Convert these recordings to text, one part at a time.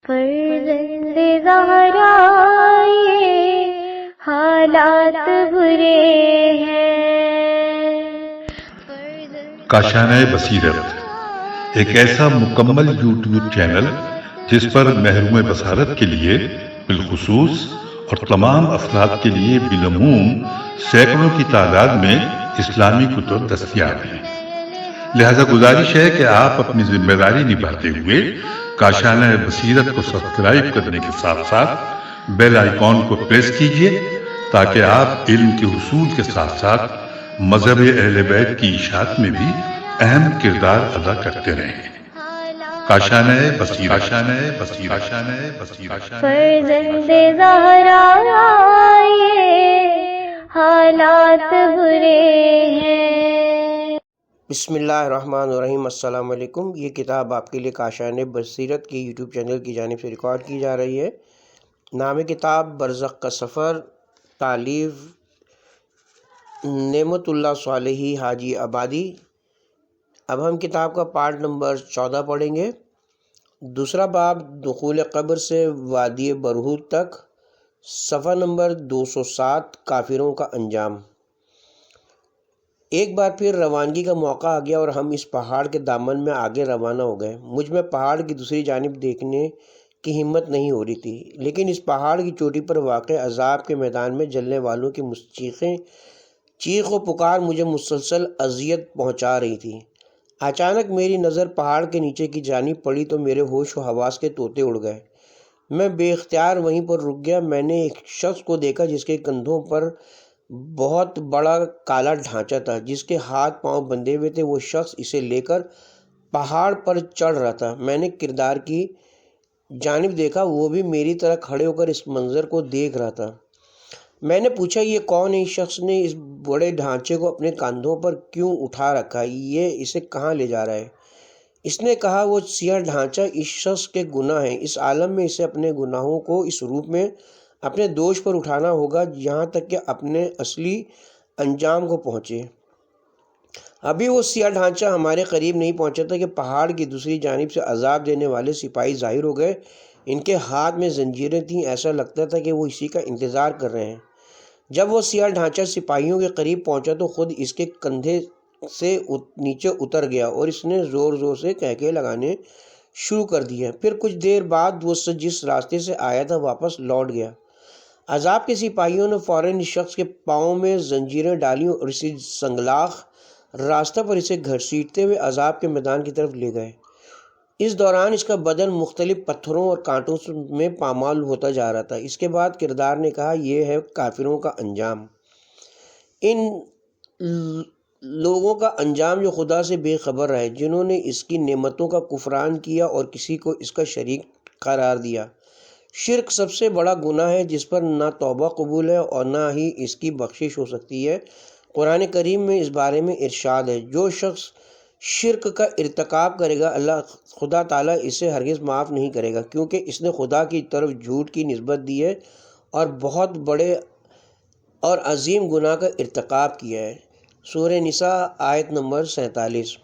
فرزند زہرا یہ حالات برے ہیں۔ کاشانہ بصیرت ایک ایسا مکمل یوٹیوب چینل جس پر محروم بصارت کے لیے بالخصوص اور تمام افراد کے لیے بالعموم سینکڑوں کی تعداد میں اسلامی کتب دستیاب ہیں۔ لہذا گزارش ہے کہ آپ اپنی ذمہ داری نبھاتے ہوئے کاشانہ بصیرت کو سبسکرائب کرنے کے ساتھ ساتھ بیل آئیکن کو پریس کیجیے تاکہ آپ علم کے حصول کے ساتھ ساتھ مذہب اہل بیت کی اشاعت میں بھی اہم کردار ادا کرتے رہیں۔ کاشانہ بصیرت۔ فرزند زہرا یہ حالات برے ہیں۔ بسم اللہ الرحمن الرحیم۔ السلام علیکم۔ یہ کتاب آپ کے لیے کاشانہ بصیرت کی یوٹیوب چینل کی جانب سے ریکارڈ کی جا رہی ہے۔ نام کتاب برزخ کا سفر، تالیف نعمت اللہ صالحی حاجی آبادی۔ اب ہم کتاب کا پارٹ نمبر 14 پڑھیں گے۔ دوسرا باب دخول قبر سے وادی برہوت تک، صفحہ نمبر 207، کافروں کا انجام۔ ایک بار پھر روانگی کا موقع آ گیا اور ہم اس پہاڑ کے دامن میں آگے روانہ ہو گئے۔ مجھ میں پہاڑ کی دوسری جانب دیکھنے کی ہمت نہیں ہو رہی تھی، لیکن اس پہاڑ کی چوٹی پر واقع عذاب کے میدان میں جلنے والوں کی چیخ و پکار مجھے مسلسل اذیت پہنچا رہی تھی۔ اچانک میری نظر پہاڑ کے نیچے کی جانب پڑی تو میرے ہوش و حواس کے طوطے اڑ گئے۔ میں بے اختیار وہیں پر رک گیا۔ میں نے ایک شخص کو دیکھا جس کے کندھوں پر بہت بڑا کالا ڈھانچہ تھا، جس کے ہاتھ پاؤں بندھے ہوئے تھے۔ وہ شخص اسے لے کر پہاڑ پر چڑھ رہا تھا۔ میں نے کردار کی جانب دیکھا، وہ بھی میری طرح کھڑے ہو کر اس منظر کو دیکھ رہا تھا۔ میں نے پوچھا، یہ کون ہے؟ اس شخص نے اس بڑے ڈھانچے کو اپنے کاندھوں پر کیوں اٹھا رکھا؟ یہ اسے کہاں لے جا رہا ہے؟ اس نے کہا، وہ سیاہ ڈھانچہ اس شخص کے گناہ ہیں۔ اس عالم میں اسے اپنے گناہوں کو اس روپ میں اپنے دوش پر اٹھانا ہوگا یہاں تک کہ اپنے اصلی انجام کو پہنچے۔ ابھی وہ سیاہ ڈھانچہ ہمارے قریب نہیں پہنچا تھا کہ پہاڑ کی دوسری جانب سے عذاب دینے والے سپاہی ظاہر ہو گئے۔ ان کے ہاتھ میں زنجیریں تھیں۔ ایسا لگتا تھا کہ وہ اسی کا انتظار کر رہے ہیں۔ جب وہ سیاہ ڈھانچہ سپاہیوں کے قریب پہنچا تو خود اس کے کندھے سے نیچے اتر گیا اور اس نے زور زور سے کہکے لگانے شروع کر دیا۔ پھر کچھ دیر بعد وہ جس راستے سے آیا تھا واپس لوٹ گیا۔ عذاب کے سپاہیوں نے فوراً اس شخص کے پاؤں میں زنجیریں ڈالیں اور اسے سنگلاخ راستہ پر اسے گھسیٹتے ہوئے عذاب کے میدان کی طرف لے گئے۔ اس دوران اس کا بدن مختلف پتھروں اور کانٹوں میں پامال ہوتا جا رہا تھا۔ اس کے بعد کردار نے کہا، یہ ہے کافروں کا انجام۔ ان لوگوں کا انجام جو خدا سے بے خبر رہے، جنہوں نے اس کی نعمتوں کا کفران کیا اور کسی کو اس کا شریک قرار دیا۔ شرک سب سے بڑا گناہ ہے جس پر نہ توبہ قبول ہے اور نہ ہی اس کی بخشش ہو سکتی ہے۔ قرآن کریم میں اس بارے میں ارشاد ہے، جو شخص شرک کا ارتکاب کرے گا خدا تعالیٰ اسے ہرگز معاف نہیں کرے گا، کیونکہ اس نے خدا کی طرف جھوٹ کی نسبت دی ہے اور بہت بڑے اور عظیم گناہ کا ارتکاب کیا ہے۔ سورہ نساء آیت نمبر 47۔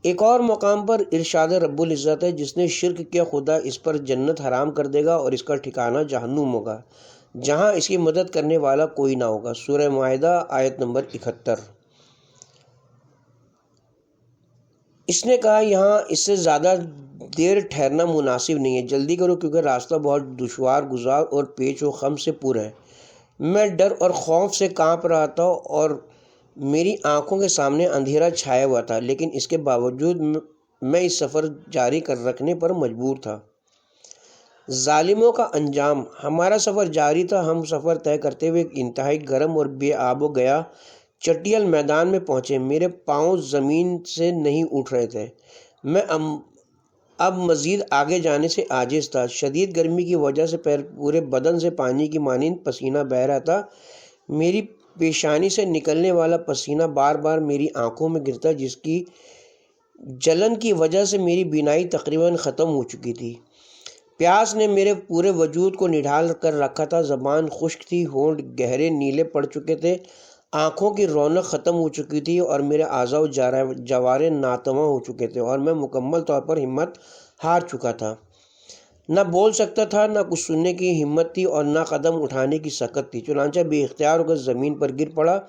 ایک اور مقام پر ارشاد رب العزت ہے، جس نے شرک کیا خدا اس پر جنت حرام کر دے گا اور اس کا ٹھکانہ جہنم ہوگا، جہاں اس کی مدد کرنے والا کوئی نہ ہوگا۔ سورہ مائدہ آیت نمبر 71۔ اس نے کہا، یہاں اس سے زیادہ دیر ٹھہرنا مناسب نہیں ہے، جلدی کرو کیونکہ راستہ بہت دشوار گزار اور پیچ و خم سے پر ہے۔ میں ڈر اور خوف سے کانپ رہا تھا اور میری آنکھوں کے سامنے اندھیرا چھایا ہوا تھا، لیکن اس کے باوجود میں اس سفر جاری رکھنے پر مجبور تھا۔ ظالموں کا انجام۔ ہمارا سفر جاری تھا۔ ہم سفر طے کرتے ہوئے ایک انتہائی گرم اور بے آب و گیا چٹیل میدان میں پہنچے۔ میرے پاؤں زمین سے نہیں اٹھ رہے تھے۔ میں اب مزید آگے جانے سے عاجز تھا۔ شدید گرمی کی وجہ سے پورے بدن سے پانی کی مانند پسینہ بہہ رہا تھا۔ میری پیشانی سے نکلنے والا پسینہ بار بار میری آنکھوں میں گرتا، جس کی جلن کی وجہ سے میری بینائی تقریباً ختم ہو چکی تھی۔ پیاس نے میرے پورے وجود کو نڈھال کر رکھا تھا۔ زبان خشک تھی، ہونٹ گہرے نیلے پڑ چکے تھے، آنکھوں کی رونق ختم ہو چکی تھی اور میرے اعضاء و جوارے ناتواں ہو چکے تھے اور میں مکمل طور پر ہمت ہار چکا تھا۔ نہ بول سکتا تھا، نہ کچھ سننے کی ہمت تھی اور نہ قدم اٹھانے کی سکت تھی، چنانچہ بے اختیار ہو کر زمین پر گر پڑا،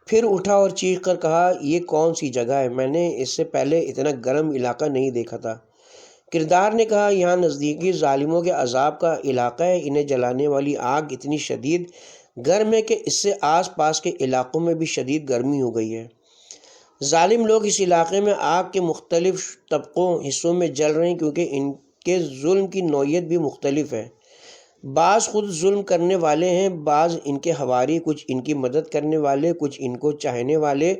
پھر اٹھا اور چیخ کر کہا، یہ کون سی جگہ ہے؟ میں نے اس سے پہلے اتنا گرم علاقہ نہیں دیکھا تھا۔ کردار نے کہا، یہاں نزدیکی ظالموں کے عذاب کا علاقہ ہے، انہیں جلانے والی آگ اتنی شدید گرم ہے کہ اس سے آس پاس کے علاقوں میں بھی شدید گرمی ہو گئی ہے۔ ظالم لوگ اس علاقے میں آگ کے مختلف طبقوں حصوں میں جل رہے ہیں کیونکہ ان کے ظلم کی نوعیت بھی مختلف ہے۔ بعض خود ظلم کرنے والے ہیں، بعض ان کے حواری، کچھ ان کی مدد کرنے والے، کچھ ان کو چاہنے والے،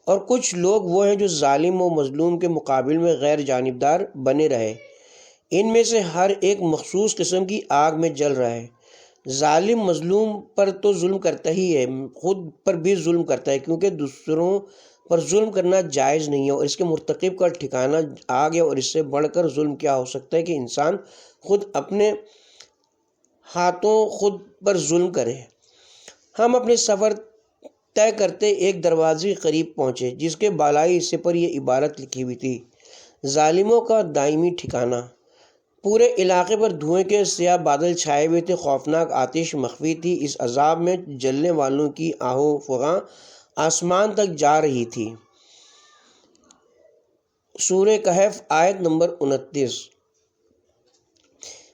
اور کچھ لوگ وہ ہیں جو ظالم و مظلوم کے مقابل میں غیر جانبدار بنے رہے۔ ان میں سے ہر ایک مخصوص قسم کی آگ میں جل رہا ہے۔ ظالم مظلوم پر تو ظلم کرتا ہی ہے، خود پر بھی ظلم کرتا ہے، کیونکہ دوسروں پر ظلم کرنا جائز نہیں ہے اور اس کے مرتکب کا ٹھکانہ آگ ہے، اور اس سے بڑھ کر ظلم کیا ہو سکتا ہے کہ انسان خود اپنے ہاتھوں خود پر ظلم کرے۔ ہم اپنے سفر طے کرتے ایک دروازے کے قریب پہنچے جس کے بالائی حصے پر یہ عبارت لکھی ہوئی تھی، ظالموں کا دائمی ٹھکانہ۔ پورے علاقے پر دھوئیں کے سیاہ بادل چھائے ہوئے تھے، خوفناک آتش مخفی تھی، اس عذاب میں جلنے والوں کی آہ و فغاں آسمان تک جا رہی تھی۔ سورہ کہف آیت نمبر 29۔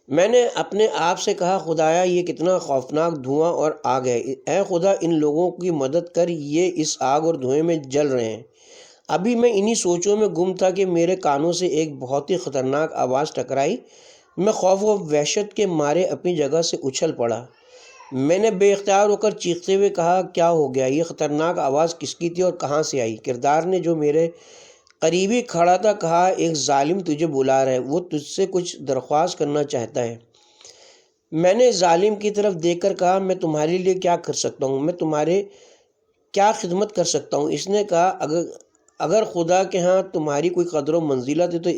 میں نے اپنے آپ سے کہا، خدایا یہ کتنا خوفناک دھواں اور آگ ہے، اے خدا ان لوگوں کی مدد کر، یہ اس آگ اور دھوئیں میں جل رہے ہیں۔ ابھی میں انہی سوچوں میں گم تھا کہ میرے کانوں سے ایک بہت ہی خطرناک آواز ٹکرائی۔ میں خوف و وحشت کے مارے اپنی جگہ سے اچھل پڑا۔ میں نے بے اختیار ہو کر چیختے ہوئے کہا، کیا ہو گیا؟ یہ خطرناک آواز کس کی تھی اور کہاں سے آئی؟ کردار نے، جو میرے قریبی کھڑا تھا، کہا، ایک ظالم تجھے بلا رہا ہے، وہ تجھ سے کچھ درخواست کرنا چاہتا ہے۔ میں نے ظالم کی طرف دیکھ کر کہا، میں تمہارے لیے کیا کر سکتا ہوں؟ میں تمہارے کیا خدمت کر سکتا ہوں؟ اس نے کہا، اگر خدا کے ہاں تمہاری کوئی قدر و منزلت ہے تو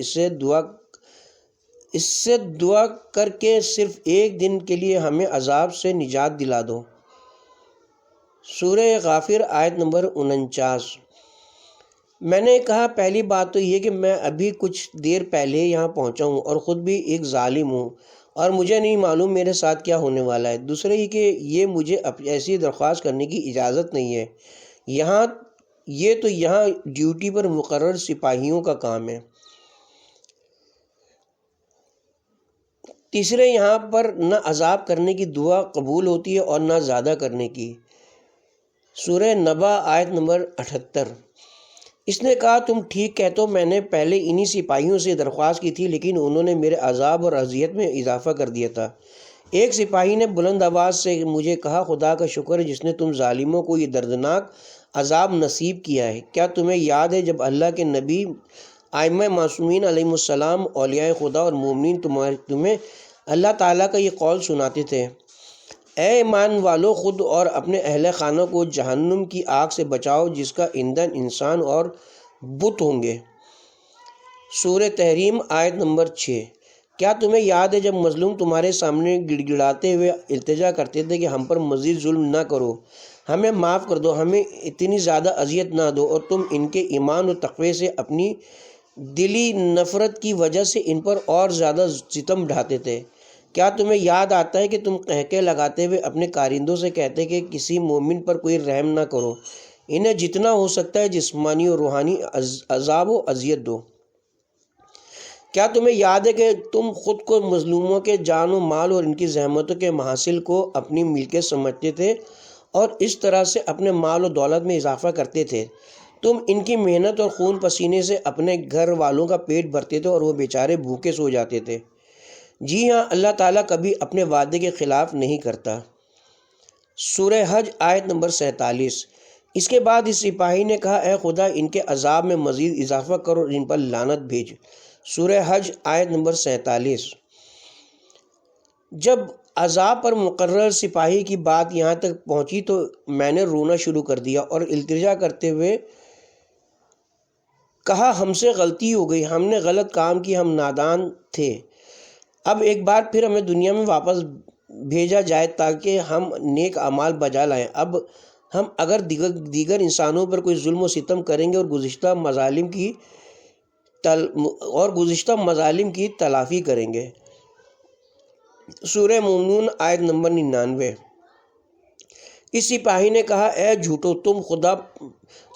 اس سے دعا کر کے صرف ایک دن کے لیے ہمیں عذاب سے نجات دلا دو۔ سورہ غافر آیت نمبر 49۔ میں نے کہا، پہلی بات تو یہ کہ میں ابھی کچھ دیر پہلے یہاں پہنچا ہوں اور خود بھی ایک ظالم ہوں اور مجھے نہیں معلوم میرے ساتھ کیا ہونے والا ہے۔ دوسرے یہ کہ یہ مجھے ایسی درخواست کرنے کی اجازت نہیں ہے، یہ تو یہاں ڈیوٹی پر مقرر سپاہیوں کا کام ہے۔ تیسرے، یہاں پر نہ عذاب کرنے کی دعا قبول ہوتی ہے اور نہ زیادہ کرنے کی۔ سورہ نبا آیت نمبر 78۔ اس نے کہا، تم ٹھیک کہتے ہو، میں نے پہلے انہی سپاہیوں سے درخواست کی تھی لیکن انہوں نے میرے عذاب اور اذیت میں اضافہ کر دیا تھا۔ ایک سپاہی نے بلند آواز سے مجھے کہا، خدا کا شکر ہے جس نے تم ظالموں کو یہ دردناک عذاب نصیب کیا ہے۔ کیا تمہیں یاد ہے جب اللہ کے نبی، ائمہ معصومین علیہ السلام، اولیاء خدا اور مومنین تمہیں اللہ تعالیٰ کا یہ قول سناتے تھے، اے ایمان والو، خود اور اپنے اہل خانہ کو جہنم کی آگ سے بچاؤ جس کا ایندھن انسان اور بت ہوں گے۔ سورہ تحریم آیت نمبر 6۔ کیا تمہیں یاد ہے جب مظلوم تمہارے سامنے گڑ گڑاتے ہوئے التجا کرتے تھے کہ ہم پر مزید ظلم نہ کرو، ہمیں معاف کر دو، ہمیں اتنی زیادہ اذیت نہ دو، اور تم ان کے ایمان و تقوی سے اپنی دلی نفرت کی وجہ سے ان پر اور زیادہ ستم ڈھاتے تھے؟ کیا تمہیں یاد آتا ہے کہ تم قہقہ لگاتے ہوئے اپنے کارندوں سے کہتے کہ کسی مومن پر کوئی رحم نہ کرو، انہیں جتنا ہو سکتا ہے جسمانی اور روحانی عذاب و اذیت دو؟ کیا تمہیں یاد ہے کہ تم خود کو مظلوموں کے جان و مال اور ان کی زحمتوں کے محاصل کو اپنی ملکیت سمجھتے تھے اور اس طرح سے اپنے مال و دولت میں اضافہ کرتے تھے؟ تم ان کی محنت اور خون پسینے سے اپنے گھر والوں کا پیٹ بھرتے تھے اور وہ بیچارے بھوکے سو جاتے تھے۔ جی ہاں، اللہ تعالیٰ کبھی اپنے وعدے کے خلاف نہیں کرتا۔ سورہ حج آیت نمبر 47۔ اس کے بعد اس سپاہی نے کہا، اے خدا ان کے عذاب میں مزید اضافہ کرو اور ان پر لعنت بھیج۔ سورہ حج آیت نمبر 47۔ جب عذاب پر مقرر سپاہی کی بات یہاں تک پہنچی تو میں نے رونا شروع کر دیا اور التجا کرتے ہوئے کہا، ہم سے غلطی ہو گئی، ہم نے غلط کام کی، ہم نادان تھے۔ اب ایک بار پھر ہمیں دنیا میں واپس بھیجا جائے تاکہ ہم نیک اعمال بجا لائیں۔ اب ہم اگر دیگر انسانوں پر کوئی ظلم و ستم کریں گے اور گزشتہ مظالم کی تلافی کریں گے۔ سورہ مومنون آیت نمبر 99۔ اس سپاہی نے کہا اے جھوٹو،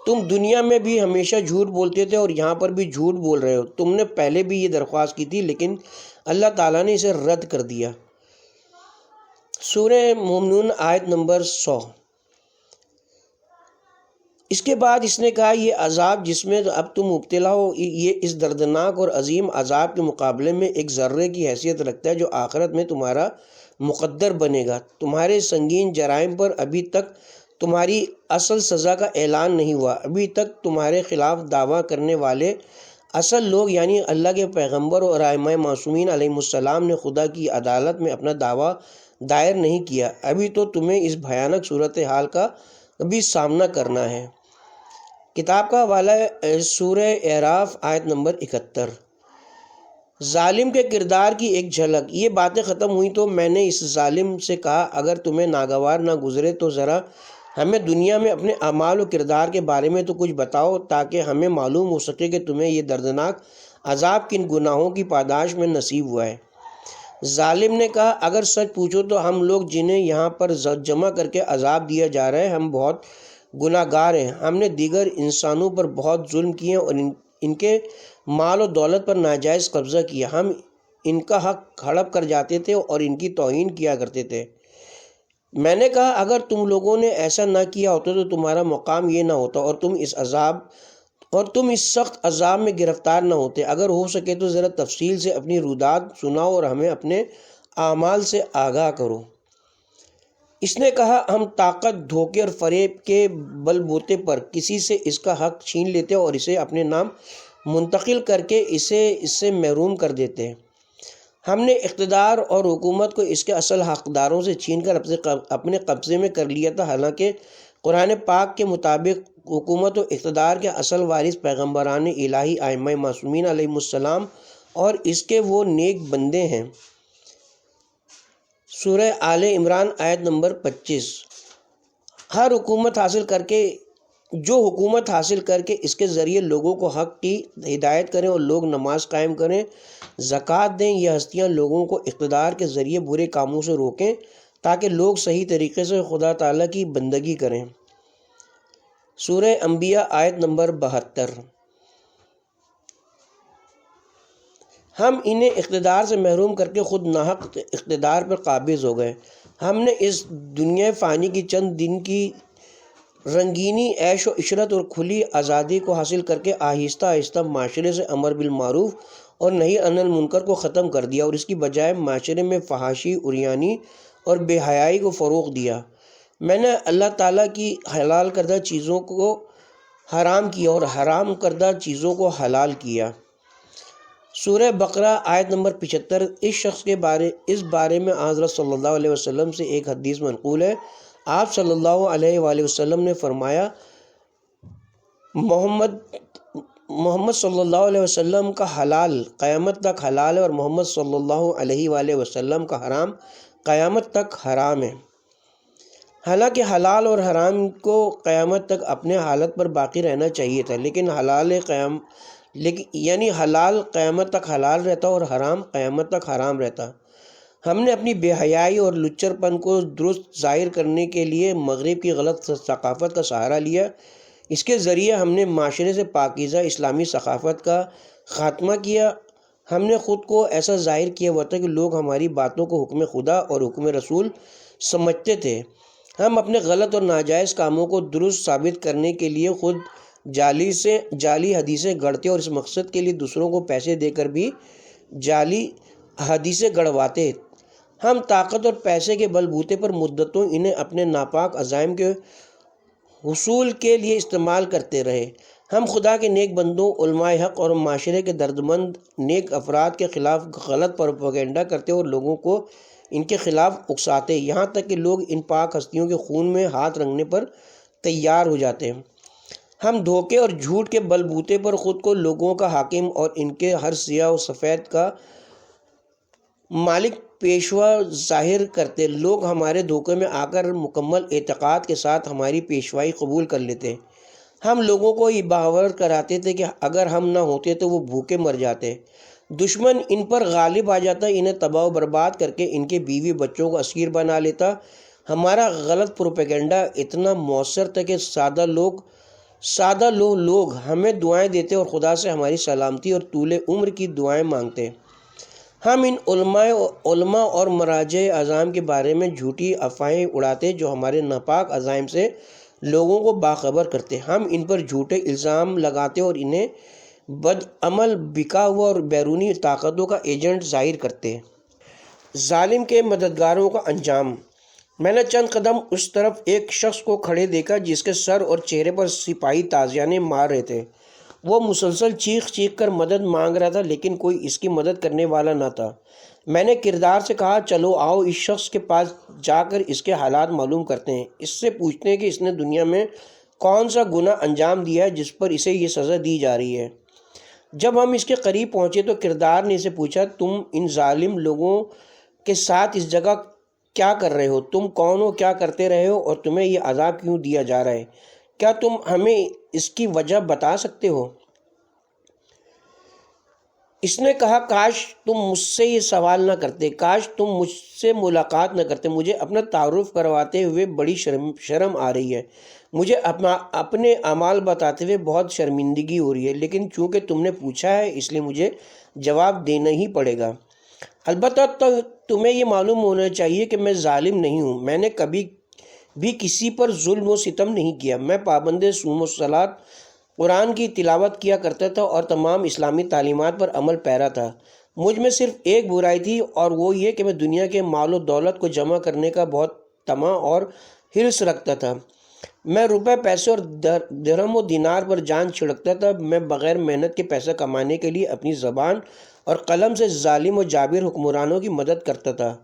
تم دنیا میں بھی ہمیشہ جھوٹ بولتے تھے اور یہاں پر بھی جھوٹ بول رہے ہو۔ تم نے پہلے بھی یہ درخواست کی تھی لیکن اللہ تعالیٰ نے اسے رد کر دیا۔ سورہ مومنون آیت نمبر 100۔ اس کے بعد اس نے کہا یہ عذاب جس میں اب تم مبتلا ہو، یہ اس دردناک اور عظیم عذاب کے مقابلے میں ایک ذرے کی حیثیت رکھتا ہے جو آخرت میں تمہارا مقدر بنے گا۔ تمہارے سنگین جرائم پر ابھی تک تمہاری اصل سزا کا اعلان نہیں ہوا۔ ابھی تک تمہارے خلاف دعویٰ کرنے والے اصل لوگ یعنی اللہ کے پیغمبر اور ائمہ معصومین علیہ السلام نے خدا کی عدالت میں اپنا دعویٰ دائر نہیں کیا۔ ابھی تو تمہیں اس بھیانک صورتحال کا بھی سامنا کرنا ہے۔ کتاب کا حوالہ سورہ اعراف آیت نمبر 71۔ ظالم کے کردار کی ایک جھلک۔ یہ باتیں ختم ہوئیں تو میں نے اس ظالم سے کہا اگر تمہیں ناگوار نہ گزرے تو ذرا ہمیں دنیا میں اپنے اعمال و کردار کے بارے میں تو کچھ بتاؤ تاکہ ہمیں معلوم ہو سکے کہ تمہیں یہ دردناک عذاب کن گناہوں کی پاداش میں نصیب ہوا ہے۔ ظالم نے کہا اگر سچ پوچھو تو ہم لوگ جنہیں یہاں پر جمع کر کے عذاب دیا جا رہا ہے ہم بہت گناہ گار ہیں۔ ہم نے دیگر انسانوں پر بہت ظلم کیے اور ان کے مال و دولت پر ناجائز قبضہ کیا۔ ہم ان کا حق ہڑپ کر جاتے تھے اور ان کی توہین کیا کرتے تھے۔ میں نے کہا اگر تم لوگوں نے ایسا نہ کیا ہوتا تو تمہارا مقام یہ نہ ہوتا اور تم اس سخت عذاب میں گرفتار نہ ہوتے۔ اگر ہو سکے تو ذرا تفصیل سے اپنی رودات سناؤ اور ہمیں اپنے اعمال سے آگاہ کرو۔ اس نے کہا ہم طاقت، دھوکے اور فریب کے بل بوتے پر کسی سے اس کا حق چھین لیتے اور اسے اپنے نام منتقل کر کے اس سے محروم کر دیتے۔ ہم نے اقتدار اور حکومت کو اس کے اصل حقداروں سے چھین کر اپنے قبضے میں کر لیا تھا، حالانکہ قرآن پاک کے مطابق حکومت و اقتدار کے اصل وارث پیغمبران الہی ائمہ معصومین علیہ السلام اور اس کے وہ نیک بندے ہیں۔ سورہ آل عمران آیت نمبر 25۔ جو حکومت حاصل کر کے اس کے ذریعے لوگوں کو حق کی ہدایت کریں اور لوگ نماز قائم کریں، زکوٰۃ دیں، یہ ہستیاں لوگوں کو اقتدار کے ذریعے برے کاموں سے روکیں تاکہ لوگ صحیح طریقے سے خدا تعالیٰ کی بندگی کریں۔ سورہ انبیاء آیت نمبر 72۔ ہم انہیں اقتدار سے محروم کر کے خود ناحق اقتدار پر قابض ہو گئے۔ ہم نے اس دنیا فانی کی چند دن کی رنگینی، عیش و عشرت اور کھلی آزادی کو حاصل کر کے آہستہ آہستہ معاشرے سے امر بالمعروف اور نہی عن المنکر کو ختم کر دیا اور اس کی بجائے معاشرے میں فحاشی، عریانی اور بے حیائی کو فروغ دیا۔ میں نے اللہ تعالیٰ کی حلال کردہ چیزوں کو حرام کیا اور حرام کردہ چیزوں کو حلال کیا۔ سورہ بقرہ آیت نمبر 75۔ اس بارے میں حضرت صلی اللہ علیہ وسلم سے ایک حدیث منقول ہے۔ آپ صلی اللہ علیہ وآلہ وسلم نے فرمایا محمد صلی اللہ علیہ وسلم کا حلال قیامت تک حلال ہے اور محمد صلی اللہ علیہ وآلہ وسلم کا حرام قیامت تک حرام ہے۔ حالانکہ حلال اور حرام کو قیامت تک اپنے حالت پر باقی رہنا چاہیے تھا، لیکن حلال قیامت تک حلال رہتا اور حرام قیامت تک حرام رہتا۔ ہم نے اپنی بے حیائی اور لچر پن کو درست ظاہر کرنے کے لیے مغرب کی غلط ثقافت کا سہارا لیا۔ اس کے ذریعے ہم نے معاشرے سے پاکیزہ اسلامی ثقافت کا خاتمہ کیا۔ ہم نے خود کو ایسا ظاہر کیا ہوا تھا کہ لوگ ہماری باتوں کو حکم خدا اور حکم رسول سمجھتے تھے۔ ہم اپنے غلط اور ناجائز کاموں کو درست ثابت کرنے کے لیے خود جعلی حدیثیں گڑھتے اور اس مقصد کے لیے دوسروں کو پیسے دے کر بھی جعلی حدیثیں گڑھواتے۔ ہم طاقت اور پیسے کے بل بوتے پر مدتوں انہیں اپنے ناپاک عزائم کے حصول کے لیے استعمال کرتے رہے۔ ہم خدا کے نیک بندوں، علماء حق اور معاشرے کے دردمند نیک افراد کے خلاف غلط پروپیگنڈا کرتے اور لوگوں کو ان کے خلاف اکساتے، یہاں تک کہ لوگ ان پاک ہستیوں کے خون میں ہاتھ رنگنے پر تیار ہو جاتے۔ ہم دھوکے اور جھوٹ کے بل بوتے پر خود کو لوگوں کا حاکم اور ان کے ہر سیاہ و سفید کا مالک پیشوا ظاہر کرتے۔ لوگ ہمارے دھوکے میں آ کر مکمل اعتقاد کے ساتھ ہماری پیشوائی قبول کر لیتے۔ ہم لوگوں کو یہ باور کراتے تھے کہ اگر ہم نہ ہوتے تو وہ بھوکے مر جاتے۔ دشمن ان پر غالب آ جاتا، انہیں تباہ و برباد کر کے ان کے بیوی بچوں کو اسیر بنا لیتا۔ ہمارا غلط پروپیگنڈا اتنا مؤثر تھا کہ سادہ لوگ ہمیں دعائیں دیتے اور خدا سے ہماری سلامتی اور طول عمر کی دعائیں مانگتے۔ ہم ان علماء اور مراجع اعظام کے بارے میں جھوٹی افواہیں اڑاتے جو ہمارے ناپاک عزائم سے لوگوں کو باخبر کرتے۔ ہم ان پر جھوٹے الزام لگاتے اور انہیں بدعمل، بکا ہوا اور بیرونی طاقتوں کا ایجنٹ ظاہر کرتے۔ ظالم کے مددگاروں کا انجام۔ میں نے چند قدم اس طرف ایک شخص کو کھڑے دیکھا جس کے سر اور چہرے پر سپاہی تازیانے مار رہے تھے۔ وہ مسلسل چیخ کر مدد مانگ رہا تھا، لیکن کوئی اس کی مدد کرنے والا نہ تھا۔ میں نے کردار سے کہا، چلو آؤ اس شخص کے پاس جا کر اس کے حالات معلوم کرتے ہیں، اس سے پوچھتے ہیں کہ اس نے دنیا میں کون سا گناہ انجام دیا ہے جس پر اسے یہ سزا دی جا رہی ہے۔ جب ہم اس کے قریب پہنچے تو کردار نے اسے پوچھا، تم ان ظالم لوگوں کے ساتھ اس جگہ کیا کر رہے ہو؟ تم کون ہو؟ کیا کرتے رہے ہو؟ اور تمہیں یہ عذاب کیوں دیا جا رہا ہے؟ کیا تم ہمیں اس کی وجہ بتا سکتے ہو؟ اس نے کہا، کاش تم مجھ سے یہ سوال نہ کرتے، کاش تم مجھ سے ملاقات نہ کرتے۔ مجھے اپنا تعارف کرواتے ہوئے بڑی شرم آ رہی ہے، مجھے اپنے اعمال بتاتے ہوئے بہت شرمندگی ہو رہی ہے، لیکن چونکہ تم نے پوچھا ہے اس لیے مجھے جواب دینا ہی پڑے گا۔ البتہ تمہیں یہ معلوم ہونا چاہیے کہ میں ظالم نہیں ہوں، میں نے کبھی بھی کسی پر ظلم و ستم نہیں کیا۔ میں پابند صوم و صلاۃ، قرآن کی تلاوت کیا کرتا تھا اور تمام اسلامی تعلیمات پر عمل پیرا تھا۔ مجھ میں صرف ایک برائی تھی اور وہ یہ کہ میں دنیا کے مال و دولت کو جمع کرنے کا بہت طمع اور حرص رکھتا تھا۔ میں روپے، پیسے اور درہم و دینار پر جان چھڑکتا تھا۔ میں بغیر محنت کے پیسہ کمانے کے لیے اپنی زبان اور قلم سے ظالم و جابر حکمرانوں کی مدد کرتا تھا،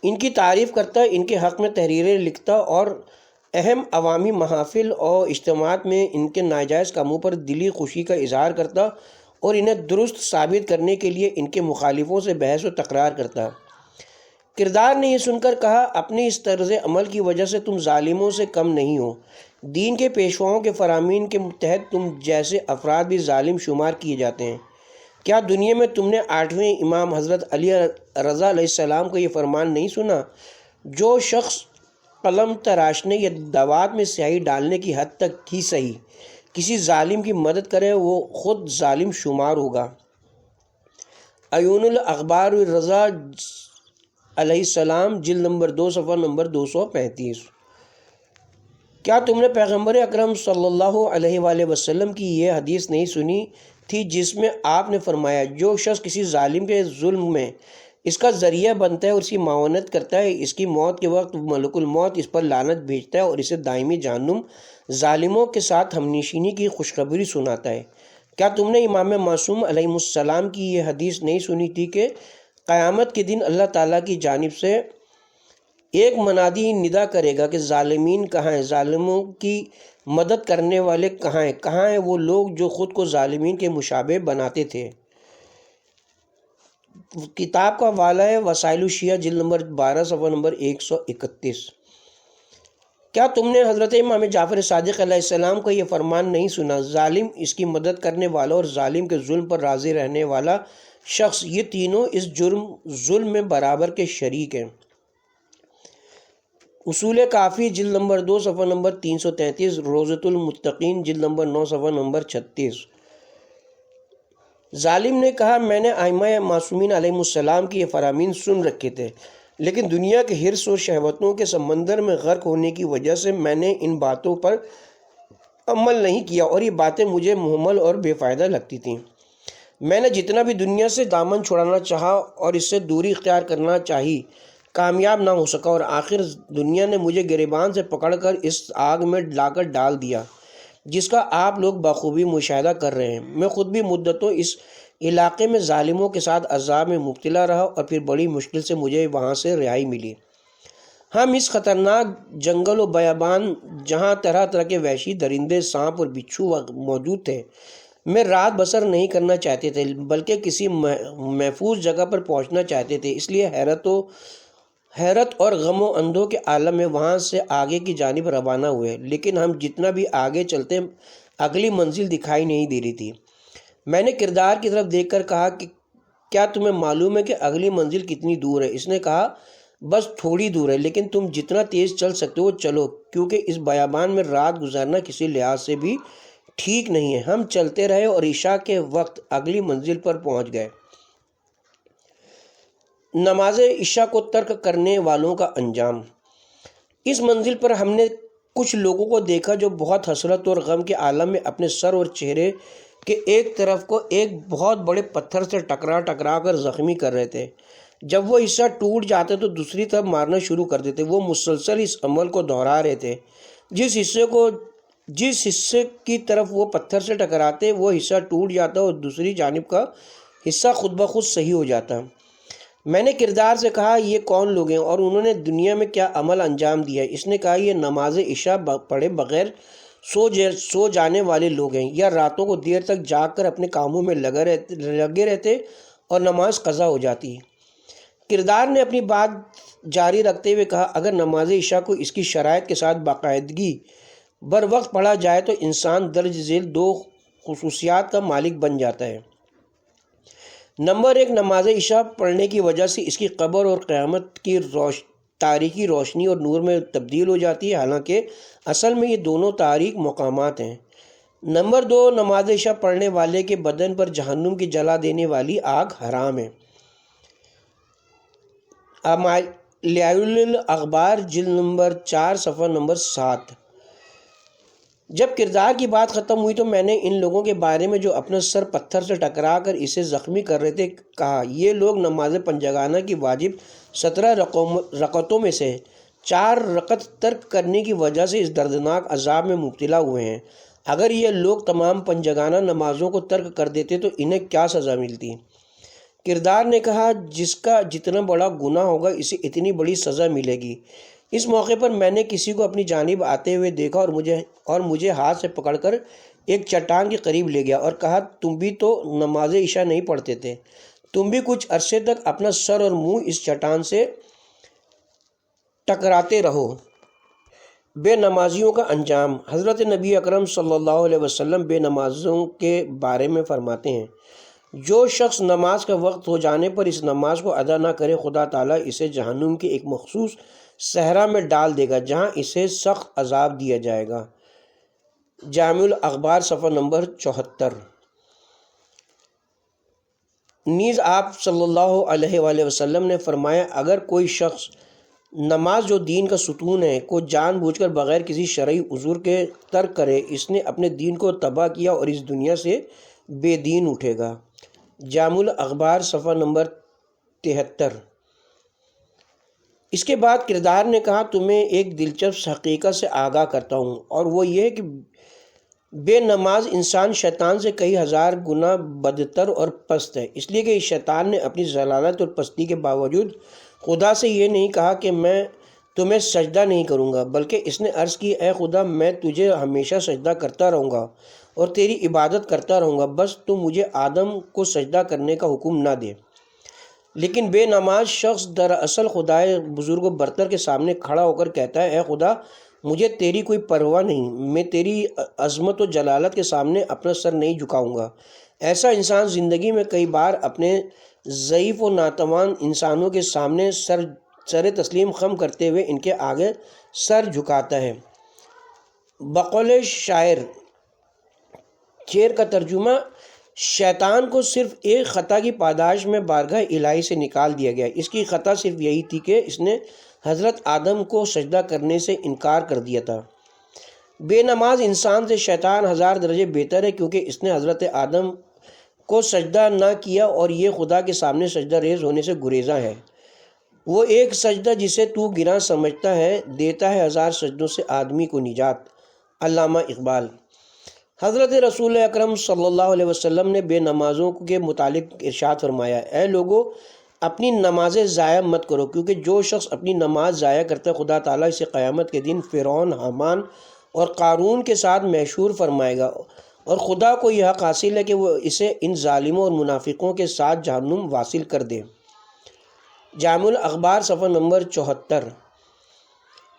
ان کی تعریف کرتا، ان کے حق میں تحریریں لکھتا اور اہم عوامی محافل اور اجتماعات میں ان کے ناجائز کاموں پر دلی خوشی کا اظہار کرتا اور انہیں درست ثابت کرنے کے لیے ان کے مخالفوں سے بحث و تکرار کرتا۔ کردار نے یہ سن کر کہا، اپنی اس طرز عمل کی وجہ سے تم ظالموں سے کم نہیں ہو۔ دین کے پیشواؤں کے فرامین کے تحت تم جیسے افراد بھی ظالم شمار کیے جاتے ہیں۔ کیا دنیا میں تم نے 8ویں امام حضرت علی رضا علیہ السلام کا یہ فرمان نہیں سنا، جو شخص قلم تراشنے یا دوات میں سیاہی ڈالنے کی حد تک ہی صحیح کسی ظالم کی مدد کرے وہ خود ظالم شمار ہوگا۔ عیون الاخبار رضا علیہ السلام، جلد نمبر 2، صفحہ نمبر 235۔ کیا تم نے پیغمبر اکرم صلی اللہ علیہ وآلہ وسلم کی یہ حدیث نہیں سنی تھی جس میں آپ نے فرمایا، جو شخص کسی ظالم کے ظلم میں اس کا ذریعہ بنتا ہے اور اس کی معاونت کرتا ہے، اس کی موت کے وقت ملک الموت اس پر لعنت بھیجتا ہے اور اسے دائمی جہنم ظالموں کے ساتھ ہمنشینی کی خوشخبری سناتا ہے۔ کیا تم نے امام معصوم علیہ السلام کی یہ حدیث نہیں سنی تھی کہ قیامت کے دن اللہ تعالیٰ کی جانب سے ایک منادی ندا کرے گا کہ ظالمین کہاں ہیں، ظالموں کی مدد کرنے والے کہاں ہیں، کہاں ہیں وہ لوگ جو خود کو ظالمین کے مشابہ بناتے تھے؟ کتاب کا حوالہ ہے وسائل الشیعہ، جلد نمبر 12، صفحہ نمبر 131۔ کیا تم نے حضرت امام جعفر صادق علیہ السلام کا یہ فرمان نہیں سنا، ظالم، اس کی مدد کرنے والا اور ظالم کے ظلم پر راضی رہنے والا شخص، یہ تینوں اس ظلم میں برابر کے شریک ہیں۔ اصول کافی، جلد نمبر 2، صفحہ نمبر 333، روضۃ المتقین، جلد نمبر 9، صفحہ نمبر 36۔ ظالم نے کہا، میں نے ائمہ معصومین علیہ السلام کی یہ فرامین سن رکھے تھے، لیکن دنیا کے حرص اور شہوتوں کے سمندر میں غرق ہونے کی وجہ سے میں نے ان باتوں پر عمل نہیں کیا اور یہ باتیں مجھے مہمل اور بے فائدہ لگتی تھیں۔ میں نے جتنا بھی دنیا سے دامن چھڑانا چاہا اور اس سے دوری اختیار کرنا چاہی، کامیاب نہ ہو سکا اور آخر دنیا نے مجھے گریبان سے پکڑ کر اس آگ میں لا کر ڈال دیا جس کا آپ لوگ بخوبی مشاہدہ کر رہے ہیں۔ میں خود بھی مدتوں اس علاقے میں ظالموں کے ساتھ عذاب میں مبتلا رہا اور پھر بڑی مشکل سے مجھے وہاں سے رہائی ملی۔ ہم اس خطرناک جنگل و بیابان جہاں طرح طرح کے وحشی درندے، سانپ اور بچھو موجود تھے، میں رات بسر نہیں کرنا چاہتے تھے بلکہ کسی محفوظ جگہ پر پہنچنا چاہتے تھے، اس لیے حیرت اور غم و اندوہ کے عالم میں وہاں سے آگے کی جانب روانہ ہوئے، لیکن ہم جتنا بھی آگے چلتے اگلی منزل دکھائی نہیں دے رہی تھی۔ میں نے کردار کی طرف دیکھ کر کہا کہ کیا تمہیں معلوم ہے کہ اگلی منزل کتنی دور ہے؟ اس نے کہا بس تھوڑی دور ہے، لیکن تم جتنا تیز چل سکتے ہو چلو، کیونکہ اس بیابان میں رات گزارنا کسی لحاظ سے بھی ٹھیک نہیں ہے۔ ہم چلتے رہے اور عشاء کے وقت اگلی منزل پر پہنچ گئے۔ نماز عشاء کو ترک کرنے والوں کا انجام۔ اس منزل پر ہم نے کچھ لوگوں کو دیکھا جو بہت حسرت اور غم کے عالم میں اپنے سر اور چہرے کے ایک طرف کو ایک بہت بڑے پتھر سے ٹکرا کر زخمی کر رہے تھے۔ جب وہ حصہ ٹوٹ جاتے تو دوسری طرف مارنا شروع کر دیتے۔ وہ مسلسل اس عمل کو دہرا رہے تھے۔ جس حصے کی طرف وہ پتھر سے ٹکراتے وہ حصہ ٹوٹ جاتا اور دوسری جانب کا حصہ خود بخود صحیح ہو جاتا۔ میں نے کردار سے کہا یہ کون لوگ ہیں اور انہوں نے دنیا میں کیا عمل انجام دیا؟ اس نے کہا یہ نماز عشاء پڑھے بغیر سو جانے والے لوگ ہیں، یا راتوں کو دیر تک جاگ کر اپنے کاموں میں لگے رہتے اور نماز قضا ہو جاتی۔ کردار نے اپنی بات جاری رکھتے ہوئے کہا اگر نماز عشاء کو اس کی شرائط کے ساتھ باقاعدگی بر وقت پڑھا جائے تو انسان درج ذیل دو خصوصیات کا مالک بن جاتا ہے۔ نمبر 1، نماز عشاء پڑھنے کی وجہ سے اس کی قبر اور قیامت کی تاریکی روشنی اور نور میں تبدیل ہو جاتی ہے، حالانکہ اصل میں یہ دونوں تاریک مقامات ہیں۔ نمبر 2، نماز عشاء پڑھنے والے کے بدن پر جہنم کی جلا دینے والی آگ حرام ہے۔ لیل الاخبار جلد نمبر 4 صفحہ نمبر 7۔ جب کردار کی بات ختم ہوئی تو میں نے ان لوگوں کے بارے میں جو اپنا سر پتھر سے ٹکرا کر اسے زخمی کر رہے تھے کہا یہ لوگ نماز پنجگانہ کی واجب 17 رکعتوں میں سے 4 رکعت ترک کرنے کی وجہ سے اس دردناک عذاب میں مبتلا ہوئے ہیں۔ اگر یہ لوگ تمام پنجگانہ نمازوں کو ترک کر دیتے تو انہیں کیا سزا ملتی؟ کردار نے کہا جس کا جتنا بڑا گناہ ہوگا اسے اتنی بڑی سزا ملے گی۔ اس موقع پر میں نے کسی کو اپنی جانب آتے ہوئے دیکھا اور مجھے ہاتھ سے پکڑ کر ایک چٹان کے قریب لے گیا اور کہا تم بھی تو نماز عشاء نہیں پڑھتے تھے، تم بھی کچھ عرصے تک اپنا سر اور منہ اس چٹان سے ٹکراتے رہو۔ بے نمازیوں کا انجام۔ حضرت نبی اکرم صلی اللہ علیہ وسلم بے نمازوں کے بارے میں فرماتے ہیں جو شخص نماز کا وقت ہو جانے پر اس نماز کو ادا نہ کرے خدا تعالیٰ اسے جہنم کے ایک مخصوص صحرا میں ڈال دے گا جہاں اسے سخت عذاب دیا جائے گا۔ جامع الاخبار صفحہ نمبر 74۔ نیز آپ صلی اللہ علیہ وآلہ وسلم نے فرمایا اگر کوئی شخص نماز جو دین کا ستون ہے کو جان بوجھ کر بغیر کسی شرعی عذر کے ترک کرے اس نے اپنے دین کو تباہ کیا اور اس دنیا سے بے دین اٹھے گا۔ جامع الاخبار صفحہ نمبر 73۔ اس کے بعد کردار نے کہا تمہیں ایک دلچسپ حقیقت سے آگاہ کرتا ہوں اور وہ یہ ہے کہ بے نماز انسان شیطان سے کئی ہزار گنا بدتر اور پست ہے، اس لیے کہ شیطان نے اپنی ضلالت اور پستی کے باوجود خدا سے یہ نہیں کہا کہ میں تمہیں سجدہ نہیں کروں گا، بلکہ اس نے عرض کی اے خدا میں تجھے ہمیشہ سجدہ کرتا رہوں گا اور تیری عبادت کرتا رہوں گا، بس تو مجھے آدم کو سجدہ کرنے کا حکم نہ دے۔ لیکن بے نماز شخص دراصل خدائے بزرگ و برتر کے سامنے کھڑا ہو کر کہتا ہے اے خدا مجھے تیری کوئی پرواہ نہیں، میں تیری عظمت و جلالت کے سامنے اپنا سر نہیں جھکاؤں گا۔ ایسا انسان زندگی میں کئی بار اپنے ضعیف و ناتوان انسانوں کے سامنے سر تسلیم خم کرتے ہوئے ان کے آگے سر جھکاتا ہے۔ بقول شاعر کا ترجمہ شیطان کو صرف ایک خطا کی پاداش میں بارگاہ الہی سے نکال دیا گیا۔ اس کی خطا صرف یہی تھی کہ اس نے حضرت آدم کو سجدہ کرنے سے انکار کر دیا تھا۔ بے نماز انسان سے شیطان 1000 درجے بہتر ہے کیونکہ اس نے حضرت آدم کو سجدہ نہ کیا اور یہ خدا کے سامنے سجدہ ریز ہونے سے گریزاں ہے۔ وہ ایک سجدہ جسے تو گناہ سمجھتا ہے دیتا ہے 1000 سجدوں سے آدمی کو نجات۔ علامہ اقبال۔ حضرت رسول اکرم صلی اللہ علیہ وسلم نے بے نمازوں کے متعلق ارشاد فرمایا اے لوگو اپنی نمازیں ضائع مت کرو کیونکہ جو شخص اپنی نماز ضائع کرتا ہے خدا تعالیٰ اسے قیامت کے دن فرعون، حامان اور قارون کے ساتھ محشور فرمائے گا اور خدا کو یہ حق حاصل ہے کہ وہ اسے ان ظالموں اور منافقوں کے ساتھ جہنم واصل کر دے۔ جامع الاخبار صفحہ نمبر 74۔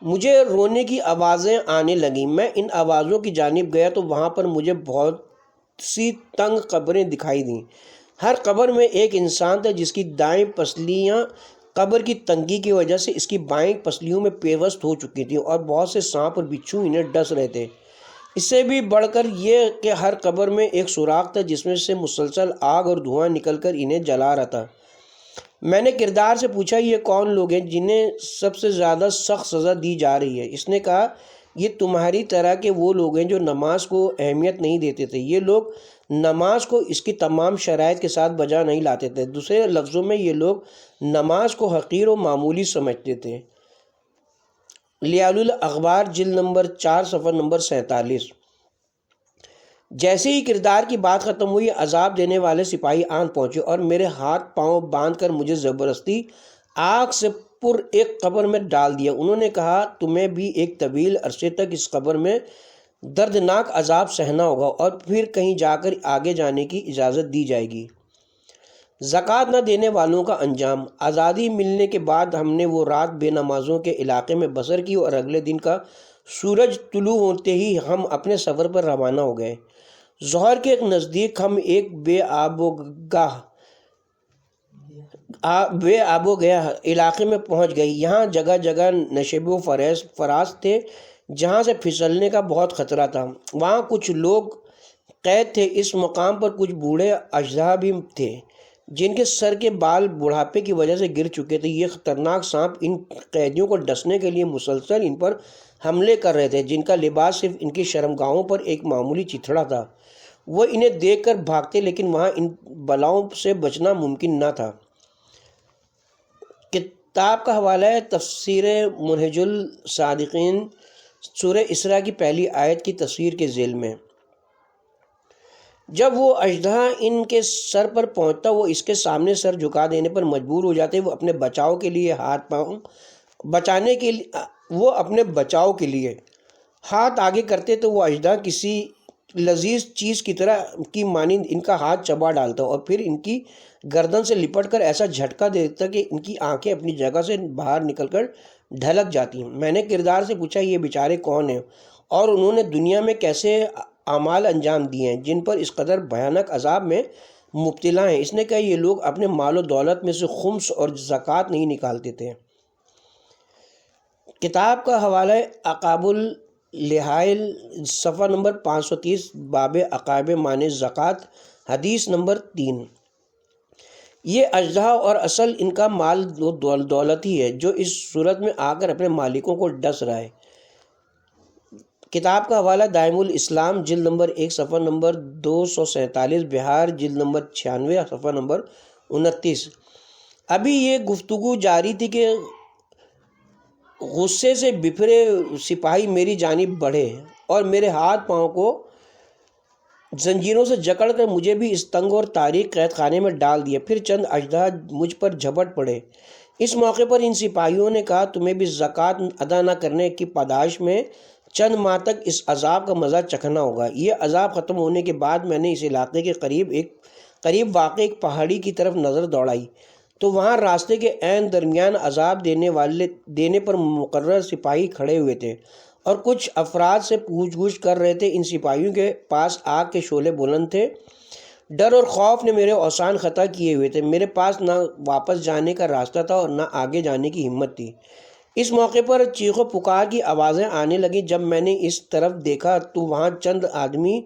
مجھے رونے کی آوازیں آنے لگیں، میں ان آوازوں کی جانب گیا تو وہاں پر مجھے بہت سی تنگ قبریں دکھائی دیں ہر قبر میں ایک انسان تھا جس کی دائیں پسلیاں قبر کی تنگی کی وجہ سے اس کی بائیں پسلیوں میں پیوست ہو چکی تھیں اور بہت سے سانپ اور بچھو انہیں ڈس رہے تھے۔ اس سے بھی بڑھ کر یہ کہ ہر قبر میں ایک سوراخ تھا جس میں سے مسلسل آگ اور دھواں نکل کر انہیں جلا رہا تھا۔ میں نے کردار سے پوچھا یہ کون لوگ ہیں جنہیں سب سے زیادہ سخت سزا دی جا رہی ہے؟ اس نے کہا یہ تمہاری طرح کے وہ لوگ ہیں جو نماز کو اہمیت نہیں دیتے تھے۔ یہ لوگ نماز کو اس کی تمام شرائط کے ساتھ بجا نہیں لاتے تھے۔ دوسرے لفظوں میں یہ لوگ نماز کو حقیر و معمولی سمجھتے تھے۔ لیال الاخبار جلد نمبر 4 صفحہ نمبر 47۔ جیسے ہی کردار کی بات ختم ہوئی عذاب دینے والے سپاہی آن پہنچے اور میرے ہاتھ پاؤں باندھ کر مجھے زبردستی آگ سے پر ایک قبر میں ڈال دیا۔ انہوں نے کہا تمہیں بھی ایک طویل عرصے تک اس قبر میں دردناک عذاب سہنا ہوگا اور پھر کہیں جا کر آگے جانے کی اجازت دی جائے گی۔ زکوٰۃ نہ دینے والوں کا انجام۔ آزادی ملنے کے بعد ہم نے وہ رات بے نمازوں کے علاقے میں بسر کی اور اگلے دن کا سورج طلوع ہوتے ہی ہم اپنے سفر پر روانہ ہو گئے۔ ظہر کے نزدیک ہم ایک بے آب و گیا علاقے میں پہنچ گئے۔ یہاں جگہ جگہ نشیب و فراز تھے جہاں سے پھسلنے کا بہت خطرہ تھا۔ وہاں کچھ لوگ قید تھے۔ اس مقام پر کچھ بوڑھے اژدہا بھی تھے جن کے سر کے بال بڑھاپے کی وجہ سے گر چکے تھے۔ یہ خطرناک سانپ ان قیدیوں کو ڈسنے کے لیے مسلسل ان پر حملے کر رہے تھے جن کا لباس صرف ان کی شرمگاہوں پر ایک معمولی چتھڑا تھا۔ وہ انہیں دیکھ کر بھاگتے لیکن وہاں ان بلاؤں سے بچنا ممکن نہ تھا۔ کتاب کا حوالہ ہے تفسیر منہج الصادقین سورہ اسراء کی پہلی آیت کی تفسیر کے ذیل میں۔ جب وہ اژدہا ان کے سر پر پہنچتا وہ اس کے سامنے سر جھکا دینے پر مجبور ہو جاتے۔ وہ اپنے بچاؤ کے لیے ہاتھ آگے کرتے تو وہ اژدہا کسی لذیذ چیز کی طرح کی مانند ان کا ہاتھ چبا ڈالتا اور پھر ان کی گردن سے لپٹ کر ایسا جھٹکا دیتا کہ ان کی آنکھیں اپنی جگہ سے باہر نکل کر ڈھلک جاتی ہیں۔ میں نے کردار سے پوچھا یہ بیچارے کون ہیں اور انہوں نے دنیا میں کیسے اعمال انجام دیے ہیں جن پر اس قدر بھیانک عذاب میں مبتلا ہیں؟ اس نے کہا یہ لوگ اپنے مال و دولت میں سے خمس اور زکوٰۃ نہیں نکالتے تھے۔ کتاب کا حوالہ ہے عقاب اللحائل صفحہ نمبر 530 باب عقائب معنی زکوٰۃ حدیث نمبر 3۔ یہ اژدہا اور اصل ان کا مال دولت ہی ہے جو اس صورت میں آ کر اپنے مالکوں کو ڈس رہا ہے۔ کتاب کا حوالہ دائم الاسلام جلد نمبر 1 صفحہ نمبر 247، بہار جلد نمبر 96 صفحہ نمبر 29۔ ابھی یہ گفتگو جاری تھی کہ غصے سے بپھرے سپاہی میری جانب بڑھے اور میرے ہاتھ پاؤں کو زنجیروں سے جکڑ کر مجھے بھی اس تنگ اور تاریک قید خانے میں ڈال دیا۔ پھر چند اژدہا مجھ پر جھپٹ پڑے۔ اس موقع پر ان سپاہیوں نے کہا تمہیں بھی زکوٰۃ ادا نہ کرنے کی پاداش میں چند ماہ تک اس عذاب کا مزہ چکھنا ہوگا۔ یہ عذاب ختم ہونے کے بعد میں نے اس علاقے کے قریب واقع ایک پہاڑی کی طرف نظر دوڑائی تو وہاں راستے کے عین درمیان عذاب دینے پر مقرر سپاہی کھڑے ہوئے تھے اور کچھ افراد سے پوچھ گچھ کر رہے تھے۔ ان سپاہیوں کے پاس آگ کے شعلے بلند تھے۔ ڈر اور خوف نے میرے اوسان خطا کیے ہوئے تھے۔ میرے پاس نہ واپس جانے کا راستہ تھا اور نہ آگے جانے کی ہمت تھی۔ اس موقع پر چیخ و پکار کی آوازیں آنے لگیں۔ جب میں نے اس طرف دیکھا تو وہاں چند آدمی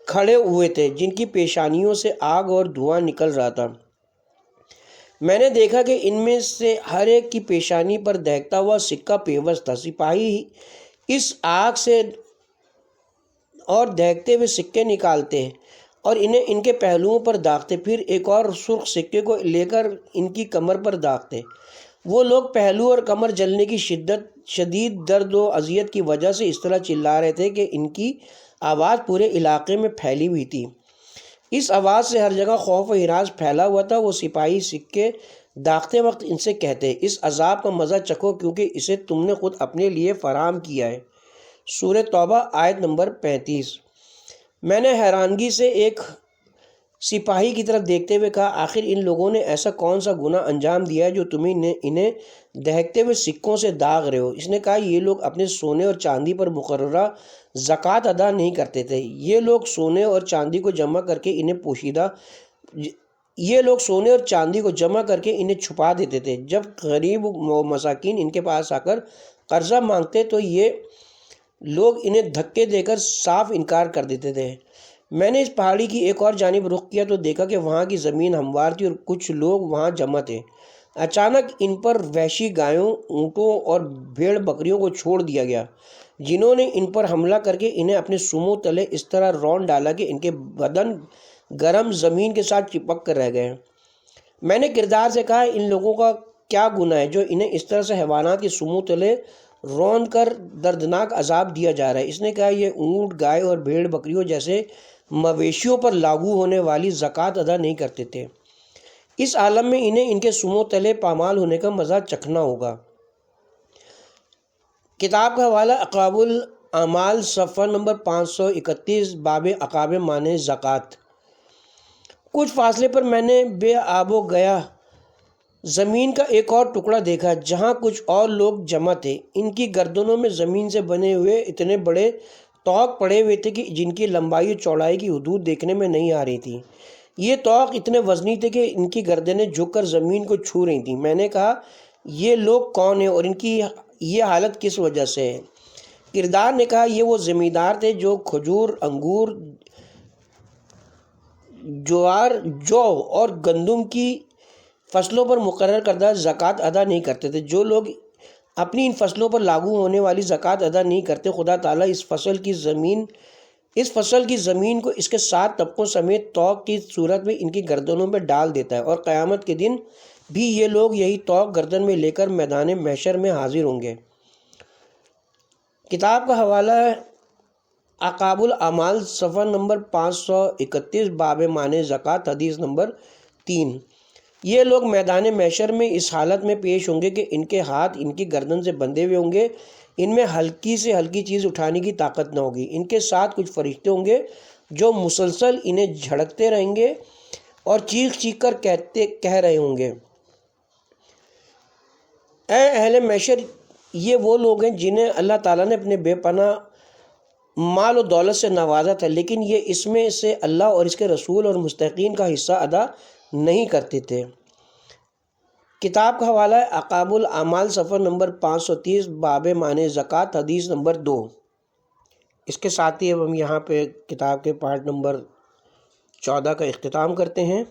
کھڑے ہوئے تھے جن کی پیشانیوں سے آگ اور دھواں نکل رہا تھا۔ میں نے دیکھا کہ ان میں سے ہر ایک کی پیشانی پر دہکتا ہوا سکہ پیوست تھا۔ سپاہی اس آگ سے اور دہکتے ہوئے سکے نکالتے اور انہیں ان کے پہلوؤں پر داغتے، پھر ایک اور سرخ سکے کو لے کر ان کی کمر پر داغتے۔ وہ لوگ پہلو اور کمر جلنے کی شدید درد و اذیت کی وجہ سے اس طرح چلا رہے تھے کہ ان کی آواز پورے علاقے میں پھیلی ہوئی تھی۔ اس آواز سے ہر جگہ خوف و ہراس پھیلا ہوا تھا۔ وہ سپاہی سکے داغتے وقت ان سے کہتے اس عذاب کا مزہ چکھو کیونکہ اسے تم نے خود اپنے لیے فراہم کیا ہے۔ سورہ توبہ آیت نمبر 35۔ میں نے حیرانگی سے ایک سپاہی کی طرف دیکھتے ہوئے کہا آخر ان لوگوں نے ایسا کون سا گناہ انجام دیا ہے جو تم انہیں دہکتے ہوئے سکوں سے داغ رہے ہو؟ اس نے کہا یہ لوگ اپنے سونے اور چاندی پر مقررہ زکوٰۃ ادا نہیں کرتے تھے۔ یہ لوگ سونے اور چاندی کو جمع کر کے انہیں یہ لوگ سونے اور چاندی کو جمع کر کے انہیں چھپا دیتے تھے۔ جب غریب و مساکین ان کے پاس آ کر قرضہ مانگتے تو یہ لوگ انہیں دھکے دے کر صاف انکار کر دیتے تھے۔ میں نے اس پہاڑی کی ایک اور جانب رخ کیا تو دیکھا کہ وہاں کی زمین ہموار تھی اور کچھ لوگ وہاں جمع تھے۔ اچانک ان پر وحشی گایوں، اونٹوں اور بھیڑ بکریوں کو چھوڑ دیا گیا، جنہوں نے ان پر حملہ کر کے انہیں اپنے سموں تلے اس طرح رون ڈالا کہ ان کے بدن گرم زمین کے ساتھ چپک کر رہ گئے۔ میں نے کردار سے کہا، ان لوگوں کا کیا گناہ ہے جو انہیں اس طرح سے حیوانات کے سموں تلے رون کر دردناک عذاب دیا جا رہا ہے؟ اس نے کہا، یہ اونٹ، گائے اور بھیڑ بکریوں جیسے مویشیوں پر لاگو ہونے والی زکوٰۃ ادا نہیں کرتے تھے۔ اس عالم میں انہیں ان کے سموں تلے پامال ہونے کا مزہ چکھنا ہوگا۔ کتاب کا حوالہ عقاب الاعمال صفحہ نمبر 531، باب عقاب معنی زکوٰۃ۔ کچھ فاصلے پر میں نے بے آب و گیا زمین کا ایک اور ٹکڑا دیکھا جہاں کچھ اور لوگ جمع تھے۔ ان کی گردنوں میں زمین سے بنے ہوئے اتنے بڑے طوق پڑے ہوئے تھے کہ جن کی لمبائی اور چوڑائی کی حدود دیکھنے میں نہیں آ رہی تھی۔ یہ طوق اتنے وزنی تھے کہ ان کی گردنیں جھک کر زمین کو چھو رہی تھیں۔ میں نے کہا، یہ لوگ کون ہیں اور ان کی یہ حالت کس وجہ سے ہے؟ کردار نے کہا، یہ وہ زمیندار تھے جو کھجور، انگور، جوار، جو اور گندم کی فصلوں پر مقرر کردہ زکوٰۃ ادا نہیں کرتے تھے۔ جو لوگ اپنی ان فصلوں پر لاگو ہونے والی زکوٰۃ ادا نہیں کرتے، خدا تعالیٰ اس فصل کی زمین کو اس کے 7 طبقوں سمیت طوق کی صورت میں ان کی گردنوں میں ڈال دیتا ہے، اور قیامت کے دن بھی یہ لوگ یہی طوق گردن میں لے کر میدان محشر میں حاضر ہوں گے۔ کتاب کا حوالہ ہے عقاب الاعمال صفحہ نمبر 531، باب معنی زکوٰۃ، حدیث نمبر 3۔ یہ لوگ میدان محشر میں اس حالت میں پیش ہوں گے کہ ان کے ہاتھ ان کی گردن سے بندھے ہوئے ہوں گے، ان میں ہلکی سے ہلکی چیز اٹھانے کی طاقت نہ ہوگی۔ ان کے ساتھ کچھ فرشتے ہوں گے جو مسلسل انہیں جھڑکتے رہیں گے اور چیخ چیخ کر کہہ رہے ہوں گے، اے اہل محشر، یہ وہ لوگ ہیں جنہیں اللہ تعالیٰ نے اپنے بے پناہ مال و دولت سے نوازا تھا، لیکن یہ اس میں سے اللہ اور اس کے رسول اور مستحقین کا حصہ ادا نہیں کرتے تھے۔ کتاب کا حوالہ ہے عقاب الاعمال صفحہ نمبر 530، باب معنی زکوٰۃ، حدیث نمبر 2۔ اس کے ساتھ ہی اب ہم یہاں پہ کتاب کے پارٹ نمبر 14 کا اختتام کرتے ہیں۔